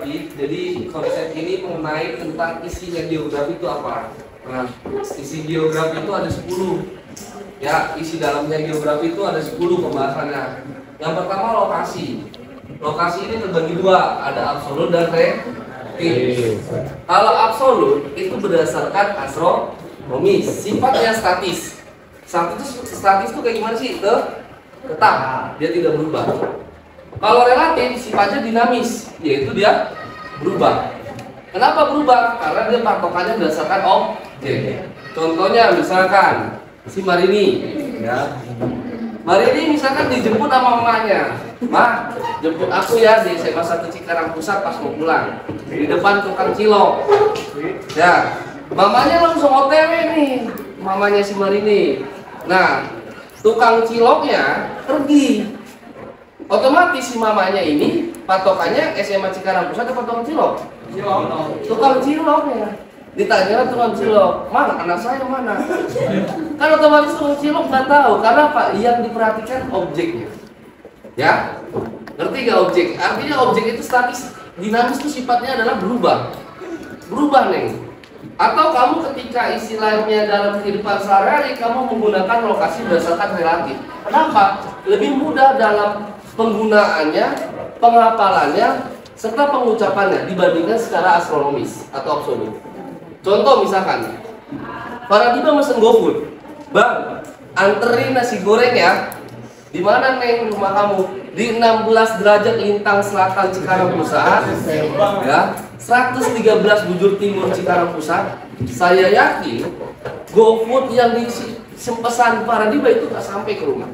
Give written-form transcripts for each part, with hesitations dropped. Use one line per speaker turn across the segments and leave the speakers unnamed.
geografi. Jadi konsep ini mengenai tentang isinya geografi itu apa. Nah, isi geografi itu ada 10. Ya, isi dalamnya geografi itu ada 10 pembahasannya. Yang pertama lokasi. Lokasi ini terbagi dua, ada absolut dan relatif. Kalau absolut itu berdasarkan astronomis, sifatnya statis. Statis itu kayak gimana sih? Tetap, dia tidak berubah. Kalau relatif sifatnya dinamis, yaitu dia berubah. Kenapa berubah? Karena dia patokannya berdasarkan objek. Contohnya misalkan si Marini, ya. Marini misalkan dijemput sama mamanya, "Ma, jemput aku ya di SMA 1 Cikarang Pusat pas mau pulang." Di depan tukang cilok. Ya, mamanya langsung OTW nih, mamanya si Marini. Nah, tukang ciloknya pergi. Otomatis si mamanya ini patokannya SMA Cikarang Pusat atau tukang cilok? Tukang cilok ya. Ditanya tukang cilok, "Mang, anak saya mana?" Kan otomatis tukang cilok nggak tahu, karena apa? Yang diperhatikan objeknya. Ya, ngerti gak objek? Artinya objek itu statis, dinamis itu sifatnya adalah berubah neng. Atau kamu ketika istilahnya dalam kehidupan sehari-hari kamu menggunakan lokasi berdasarkan relatif. Kenapa? Lebih mudah dalam penggunaannya, penghafalannya, serta pengucapannya dibandingkan secara astronomis atau absolut. Contoh misalkan, Faradiba mesen GoFood, "Bang, anterin nasi goreng ya." Di mana neng rumah kamu? Di 16 derajat lintang selatan Cikarang Pusat, ya, 113 bujur timur Cikarang Pusat. Saya yakin GoFood yang dipesan Faradiba itu nggak sampai ke rumah.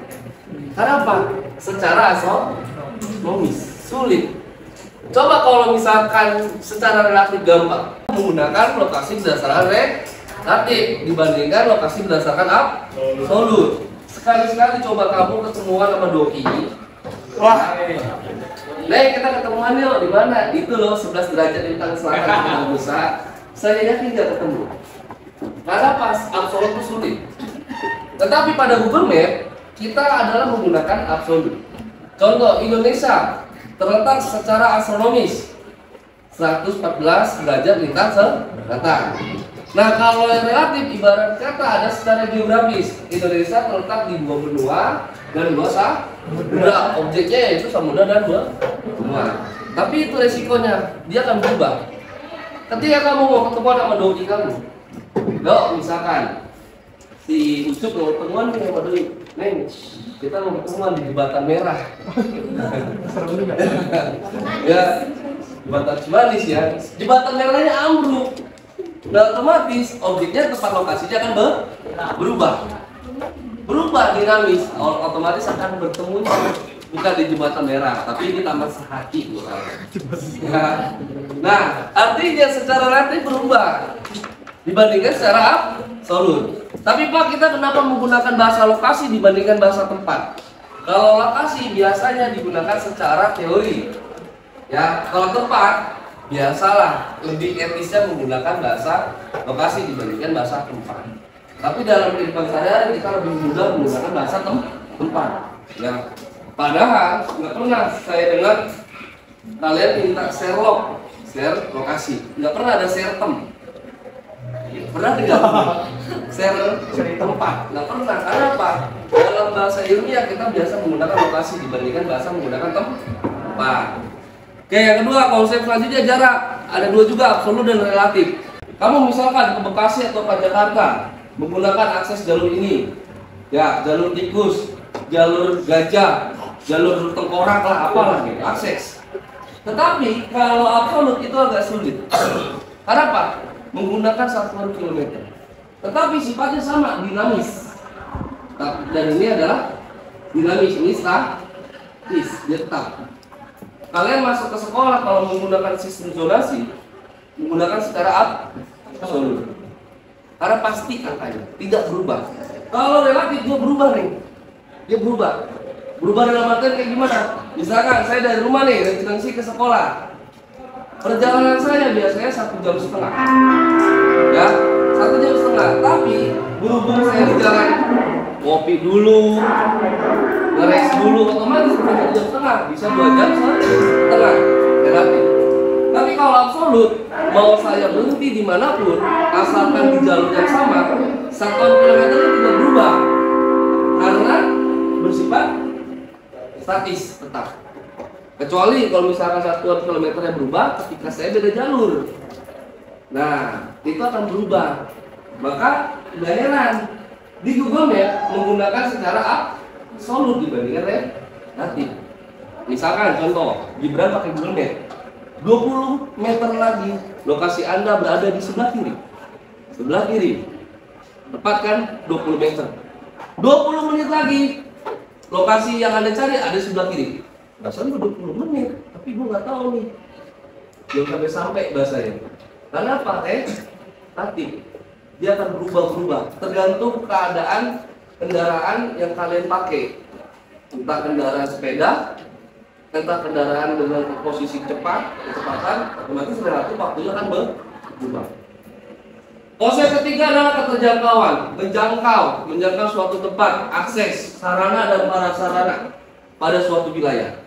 Karena apa? Secara astronomis sulit. Coba kalau misalkan secara relatif gampang, menggunakan lokasi berdasarkan relatif dibandingkan lokasi berdasarkan absolut. Sekali-sekali coba kamu ketemuan sama Doki. Wah, Nek, kita ketemuan yuk, di mana? Itu loh 11 derajat lintang selatan Cikarang Pusat. Saya yakin nggak ketemu. Karena pas absolut itu sulit. Tetapi pada Google Map kita adalah menggunakan absolut. Contoh, Indonesia terletak secara astronomis 114 derajat lintang selatan. Nah, kalau yang relatif ibarat kata ada secara geografis. Indonesia terletak di 2 benua dan 2 samudra. Objeknya yaitu samudra dan 2 benua. Tapi itu resikonya, dia akan berubah. Ketika kamu mau ketemuan sama doi kamu, Dok, misalkan si Ucup mau ketemuan nih sama doi, "Neng, kita mau ketemuan di Jembatan Merah." Ya, Jembatan Cimanis ya. Jembatan Merahnya ambruk. Nah, otomatis objeknya tempat lokasinya akan berubah dinamis. Otomatis akan bertemunya bukan di Jembatan Merah, tapi di Taman Sehati. Ya. Nah, artinya secara relatif berubah dibandingkan secara absolut. Tapi Pak, kita kenapa menggunakan bahasa lokasi dibandingkan bahasa tempat? Kalau lokasi biasanya digunakan secara teori. Ya, kalau tempat biasalah lebih etisnya menggunakan bahasa lokasi dibandingkan bahasa tempat. Tapi dalam kehidupan sehari-hari kita lebih mudah menggunakan bahasa tempat. Ya, padahal nggak pernah saya dengar kalian minta share lokasi, nggak pernah ada share pernah tidak? Share tempat, nggak pernah. Karena apa? Dalam bahasa ilmiah kita biasa menggunakan lokasi dibandingkan bahasa menggunakan tempat. Oke, yang kedua, konsep selanjutnya jarak. Ada 2 juga, absolut dan relatif. Kamu misalkan ke Bekasi atau ke Jakarta menggunakan akses jalur ini, ya, jalur tikus, jalur gajah, jalur tengkorak lah, apalah gitu, akses. Tetapi kalau absolut itu agak sulit. Karena apa? Menggunakan 1 kilometer. Tetapi sifatnya sama, dinamis. Dan ini adalah dinamis, ini statis, dia tetap. Kalian masuk ke sekolah kalau menggunakan sistem zonasi, menggunakan secara absolut. Karena pasti angkanya tidak berubah. Kalau relatif dia berubah nih. Dia berubah. Berubah dalam artian kayak gimana? Misalkan saya dari rumah nih, dari Cilengsi ke sekolah. Perjalanan saya biasanya 1,5 jam. Ya, 1,5 jam. Tapi berhubung saya di jalan ngopi dulu, ngeres dulu, otomatis bukan 1,5 jam, bisa 2,5 jam relatif. Tapi Tapi kalau absolut, mau saya berhenti dimanapun, asalkan di jalur yang sama, satuan kilometer itu tidak berubah karena bersifat statis tetap. Kecuali kalau misalkan satuan kilometernya berubah ketika saya beda jalur, nah itu akan berubah. Maka nggak heran di Google Map menggunakan secara absolut dibandingkan relatif. Misalkan contoh, Gibran pakai Google Map, 20 meter lagi lokasi Anda berada di sebelah kiri. Sebelah kiri. Tepat kan? 20 meter. 20 menit lagi lokasi yang Anda cari ada di sebelah kiri. Rasanya 20 menit, tapi gue nggak tahu nih. Belum sampai bahasanya. Karena apa? Relatif. Dia akan berubah-berubah tergantung keadaan kendaraan yang kalian pakai. Entah kendaraan sepeda, entah kendaraan dengan posisi kecepatan, otomatis relatif waktunya akan berubah. Konsep ketiga adalah keterjangkauan, menjangkau suatu tempat, akses, sarana dan prasarana pada suatu wilayah.